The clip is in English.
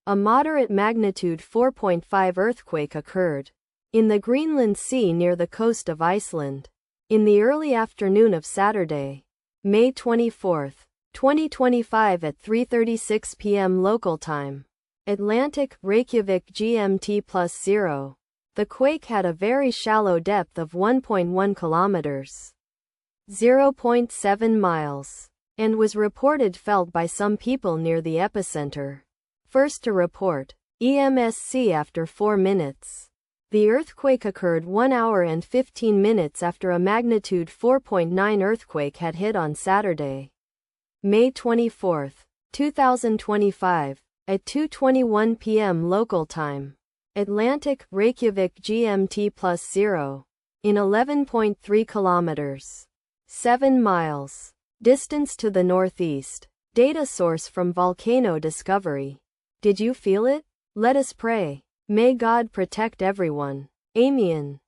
A moderate magnitude 4.5 earthquake occurred in the Greenland Sea near the coast of Iceland in the early afternoon of Saturday, May 24, 2025 at 3:36 p.m. local time. Atlantic, Reykjavik GMT +0. The quake had a very shallow depth of 1.1 kilometers, 0.7 miles, and was reported felt by some people near the epicenter. First to report, EMSC after 4 minutes. The earthquake occurred 1 hour and 15 minutes after a magnitude 4.9 earthquake had hit on Saturday, May 24, 2025, at 2:21 p.m. local time. Atlantic, Reykjavik GMT +0. In 11.3 kilometers, 7 miles, distance to the northeast. Data source from Volcano Discovery. Did you feel it? Let us pray. May God protect everyone. Amen.